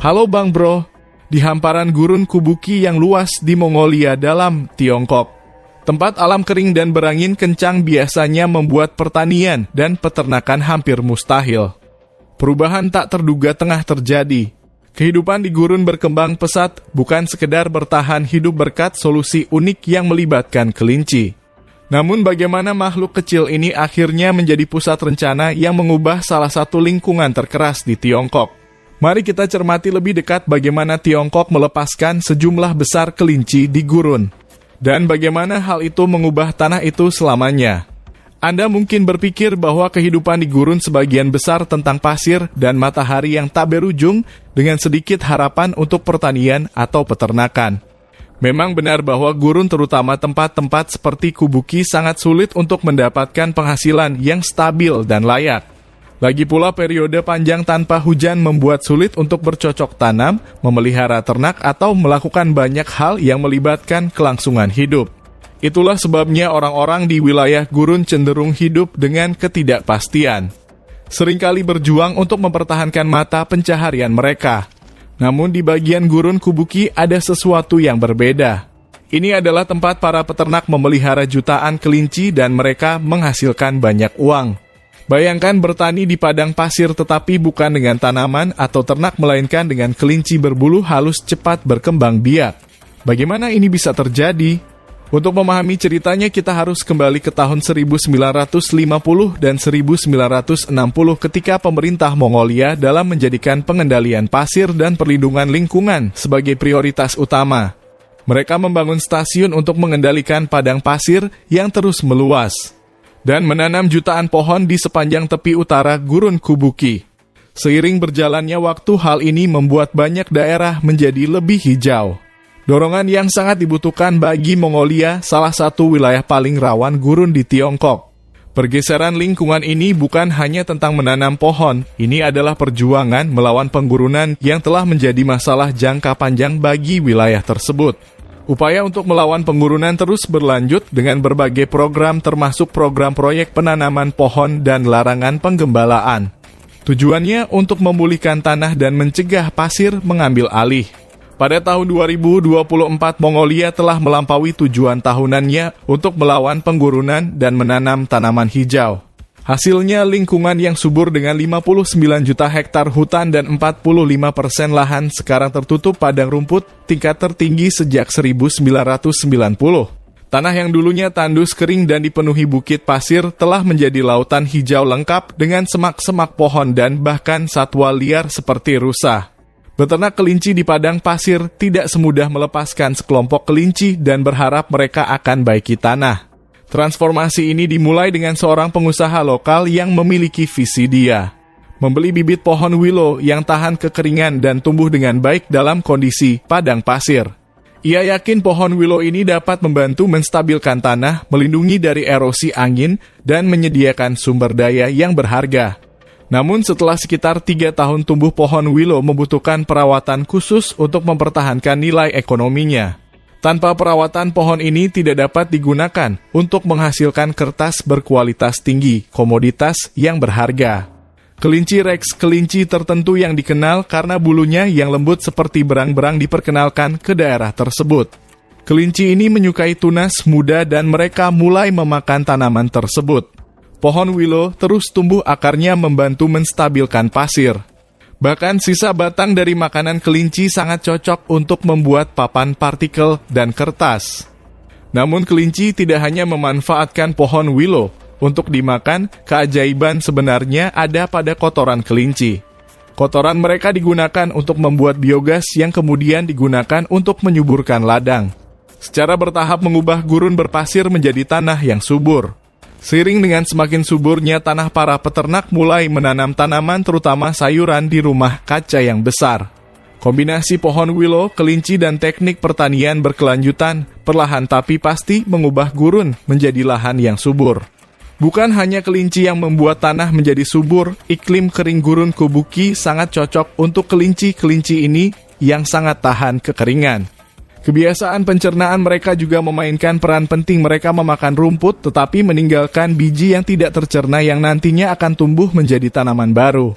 Halo Bang Bro, di hamparan gurun Kubuki yang luas di Mongolia dalam Tiongkok. Tempat alam kering dan berangin kencang biasanya membuat pertanian dan peternakan hampir mustahil. Perubahan tak terduga tengah terjadi. Kehidupan di gurun berkembang pesat, bukan sekedar bertahan hidup berkat solusi unik yang melibatkan kelinci. Namun bagaimana makhluk kecil ini akhirnya menjadi pusat rencana yang mengubah salah satu lingkungan terkeras di Tiongkok. Mari kita cermati lebih dekat bagaimana Tiongkok melepaskan sejumlah besar kelinci di gurun. Dan bagaimana hal itu mengubah tanah itu selamanya. Anda mungkin berpikir bahwa kehidupan di gurun sebagian besar tentang pasir dan matahari yang tak berujung dengan sedikit harapan untuk pertanian atau peternakan. Memang benar bahwa gurun terutama tempat-tempat seperti Kubuki sangat sulit untuk mendapatkan penghasilan yang stabil dan layak. Lagi pula periode panjang tanpa hujan membuat sulit untuk bercocok tanam, memelihara ternak atau melakukan banyak hal yang melibatkan kelangsungan hidup. Itulah sebabnya orang-orang di wilayah gurun cenderung hidup dengan ketidakpastian. Seringkali berjuang untuk mempertahankan mata pencaharian mereka. Namun di bagian gurun Kubuki ada sesuatu yang berbeda. Ini adalah tempat para peternak memelihara jutaan kelinci dan mereka menghasilkan banyak uang. Bayangkan bertani di padang pasir tetapi bukan dengan tanaman atau ternak melainkan dengan kelinci berbulu halus cepat berkembang biak. Bagaimana ini bisa terjadi? Untuk memahami ceritanya kita harus kembali ke tahun 1950 dan 1960 ketika pemerintah Mongolia dalam menjadikan pengendalian pasir dan perlindungan lingkungan sebagai prioritas utama. Mereka membangun stasiun untuk mengendalikan padang pasir yang terus meluas dan menanam jutaan pohon di sepanjang tepi utara gurun Kubuki. Seiring berjalannya waktu, hal ini membuat banyak daerah menjadi lebih hijau. Dorongan yang sangat dibutuhkan bagi Mongolia, salah satu wilayah paling rawan gurun di Tiongkok. Pergeseran lingkungan ini bukan hanya tentang menanam pohon, ini adalah perjuangan melawan penggurunan yang telah menjadi masalah jangka panjang bagi wilayah tersebut. Upaya untuk melawan penggurunan terus berlanjut dengan berbagai program termasuk program proyek penanaman pohon dan larangan penggembalaan. Tujuannya untuk memulihkan tanah dan mencegah pasir mengambil alih. Pada tahun 2024, Mongolia telah melampaui tujuan tahunannya untuk melawan penggurunan dan menanam tanaman hijau. Hasilnya lingkungan yang subur dengan 59 juta hektar hutan dan 45% lahan sekarang tertutup padang rumput tingkat tertinggi sejak 1990. Tanah yang dulunya tandus kering dan dipenuhi bukit pasir telah menjadi lautan hijau lengkap dengan semak-semak pohon dan bahkan satwa liar seperti rusa. Beternak kelinci di padang pasir tidak semudah melepaskan sekelompok kelinci dan berharap mereka akan baiki tanah. Transformasi ini dimulai dengan seorang pengusaha lokal yang memiliki visi dia. Membeli bibit pohon willow yang tahan kekeringan dan tumbuh dengan baik dalam kondisi padang pasir. Ia yakin pohon willow ini dapat membantu menstabilkan tanah, melindungi dari erosi angin, dan menyediakan sumber daya yang berharga. Namun setelah sekitar 3 tahun tumbuh pohon willow membutuhkan perawatan khusus untuk mempertahankan nilai ekonominya. Tanpa perawatan, pohon ini tidak dapat digunakan untuk menghasilkan kertas berkualitas tinggi, komoditas yang berharga. Kelinci Rex, kelinci tertentu yang dikenal karena bulunya yang lembut seperti berang-berang diperkenalkan ke daerah tersebut. Kelinci ini menyukai tunas muda dan mereka mulai memakan tanaman tersebut. Pohon willow terus tumbuh akarnya membantu menstabilkan pasir. Bahkan sisa batang dari makanan kelinci sangat cocok untuk membuat papan partikel dan kertas. Namun kelinci tidak hanya memanfaatkan pohon willow untuk dimakan, keajaiban sebenarnya ada pada kotoran kelinci. Kotoran mereka digunakan untuk membuat biogas yang kemudian digunakan untuk menyuburkan ladang. Secara bertahap mengubah gurun berpasir menjadi tanah yang subur. Seiring dengan semakin suburnya tanah, para peternak mulai menanam tanaman terutama sayuran di rumah kaca yang besar. Kombinasi pohon willow, kelinci, dan teknik pertanian berkelanjutan perlahan tapi pasti mengubah gurun menjadi lahan yang subur. Bukan hanya kelinci yang membuat tanah menjadi subur, iklim kering gurun Kubuki sangat cocok untuk kelinci-kelinci ini yang sangat tahan kekeringan. Kebiasaan pencernaan mereka juga memainkan peran penting. Mereka memakan rumput tetapi meninggalkan biji yang tidak tercerna yang nantinya akan tumbuh menjadi tanaman baru.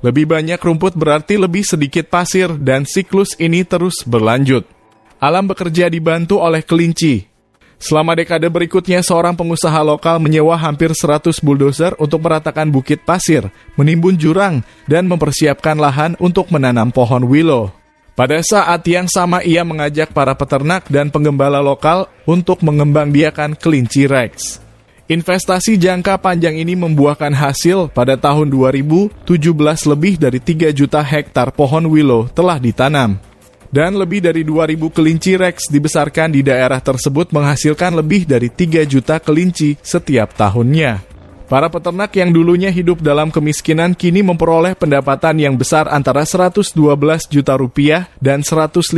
Lebih banyak rumput berarti lebih sedikit pasir dan siklus ini terus berlanjut. Alam bekerja dibantu oleh kelinci. Selama dekade berikutnya, seorang pengusaha lokal menyewa hampir 100 bulldozer untuk meratakan bukit pasir, menimbun jurang, dan mempersiapkan lahan untuk menanam pohon willow. Pada saat yang sama, ia mengajak para peternak dan penggembala lokal untuk mengembangbiakan kelinci Rex. Investasi jangka panjang ini membuahkan hasil. Pada tahun 2017 lebih dari 3 juta hektar pohon willow telah ditanam. Dan lebih dari 2.000 kelinci Rex dibesarkan di daerah tersebut menghasilkan lebih dari 3 juta kelinci setiap tahunnya. Para peternak yang dulunya hidup dalam kemiskinan kini memperoleh pendapatan yang besar antara 112 juta rupiah dan 157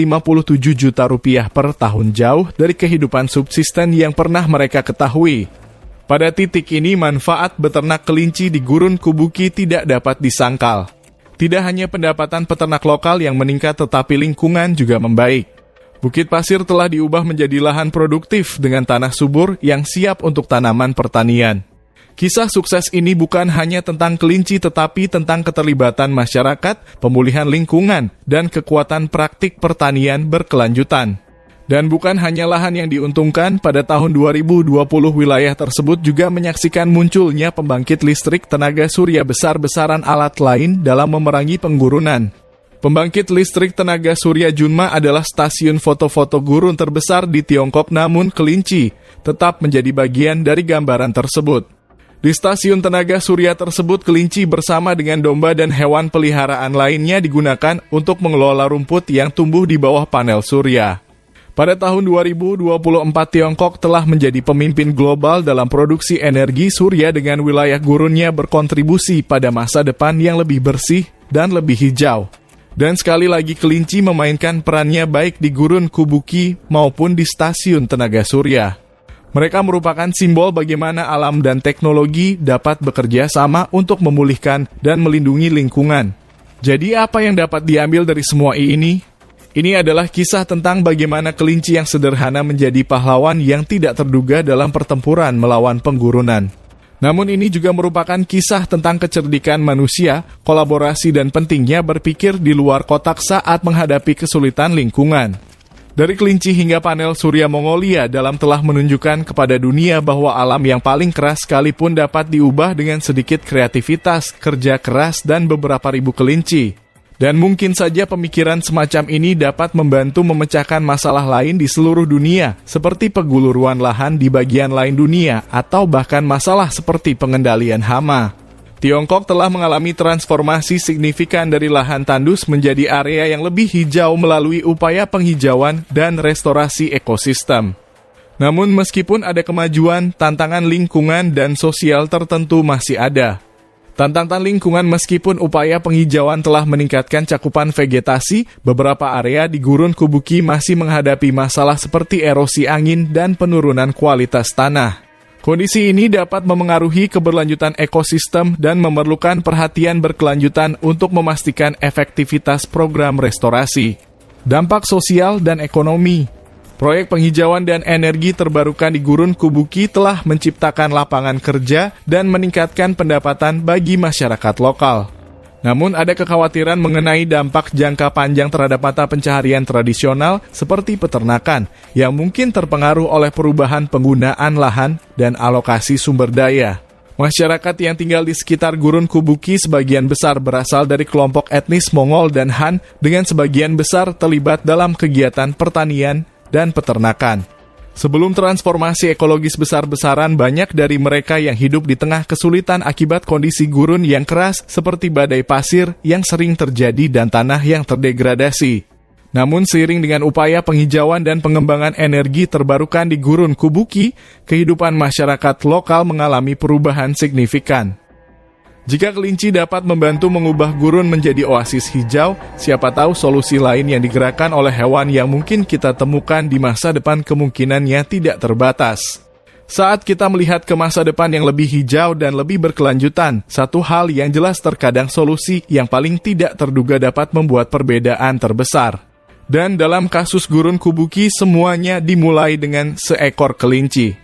juta rupiah per tahun, jauh dari kehidupan subsisten yang pernah mereka ketahui. Pada titik ini, manfaat beternak kelinci di Gurun Kubuki tidak dapat disangkal. Tidak hanya pendapatan peternak lokal yang meningkat, tetapi lingkungan juga membaik. Bukit pasir telah diubah menjadi lahan produktif dengan tanah subur yang siap untuk tanaman pertanian. Kisah sukses ini bukan hanya tentang kelinci, tetapi tentang keterlibatan masyarakat, pemulihan lingkungan, dan kekuatan praktik pertanian berkelanjutan. Dan bukan hanya lahan yang diuntungkan, pada tahun 2020 wilayah tersebut juga menyaksikan munculnya pembangkit listrik tenaga surya besar-besaran alat lain dalam memerangi penggurunan. Pembangkit listrik tenaga surya Junma adalah stasiun foto-foto gurun terbesar di Tiongkok, namun kelinci tetap menjadi bagian dari gambaran tersebut. Di stasiun tenaga surya tersebut, kelinci bersama dengan domba dan hewan peliharaan lainnya digunakan untuk mengelola rumput yang tumbuh di bawah panel surya. Pada tahun 2024, Tiongkok telah menjadi pemimpin global dalam produksi energi surya dengan wilayah gurunnya berkontribusi pada masa depan yang lebih bersih dan lebih hijau. Dan sekali lagi, kelinci memainkan perannya baik di Gurun Kubuki maupun di stasiun tenaga surya. Mereka merupakan simbol bagaimana alam dan teknologi dapat bekerja sama untuk memulihkan dan melindungi lingkungan. Jadi apa yang dapat diambil dari semua ini? Ini adalah kisah tentang bagaimana kelinci yang sederhana menjadi pahlawan yang tidak terduga dalam pertempuran melawan penggurunan. Namun ini juga merupakan kisah tentang kecerdikan manusia, kolaborasi dan pentingnya berpikir di luar kotak saat menghadapi kesulitan lingkungan. Dari kelinci hingga panel surya Mongolia dalam telah menunjukkan kepada dunia bahwa alam yang paling keras sekalipun dapat diubah dengan sedikit kreativitas, kerja keras dan beberapa ribu kelinci. Dan mungkin saja pemikiran semacam ini dapat membantu memecahkan masalah lain di seluruh dunia, seperti peguluruan lahan di bagian lain dunia, atau bahkan masalah seperti pengendalian hama. Tiongkok telah mengalami transformasi signifikan dari lahan tandus menjadi area yang lebih hijau melalui upaya penghijauan dan restorasi ekosistem. Namun meskipun ada kemajuan, tantangan lingkungan dan sosial tertentu masih ada. Tantangan lingkungan meskipun upaya penghijauan telah meningkatkan cakupan vegetasi, beberapa area di Gurun Kubuki masih menghadapi masalah seperti erosi angin dan penurunan kualitas tanah. Kondisi ini dapat memengaruhi keberlanjutan ekosistem dan memerlukan perhatian berkelanjutan untuk memastikan efektivitas program restorasi. Dampak sosial dan ekonomi. Proyek penghijauan dan energi terbarukan di Gurun Kubuki telah menciptakan lapangan kerja dan meningkatkan pendapatan bagi masyarakat lokal. Namun ada kekhawatiran mengenai dampak jangka panjang terhadap mata pencaharian tradisional seperti peternakan yang mungkin terpengaruh oleh perubahan penggunaan lahan dan alokasi sumber daya. Masyarakat yang tinggal di sekitar Gurun Kubuki sebagian besar berasal dari kelompok etnis Mongol dan Han, dengan sebagian besar terlibat dalam kegiatan pertanian dan peternakan. Sebelum transformasi ekologis besar-besaran, banyak dari mereka yang hidup di tengah kesulitan akibat kondisi gurun yang keras seperti badai pasir yang sering terjadi dan tanah yang terdegradasi. Namun seiring dengan upaya penghijauan dan pengembangan energi terbarukan di Gurun Kubuki, kehidupan masyarakat lokal mengalami perubahan signifikan. Jika kelinci dapat membantu mengubah gurun menjadi oasis hijau, siapa tahu solusi lain yang digerakkan oleh hewan yang mungkin kita temukan di masa depan kemungkinannya tidak terbatas. Saat kita melihat ke masa depan yang lebih hijau dan lebih berkelanjutan, satu hal yang jelas terkadang solusi yang paling tidak terduga dapat membuat perbedaan terbesar. Dan dalam kasus Gurun Kubuki, semuanya dimulai dengan seekor kelinci.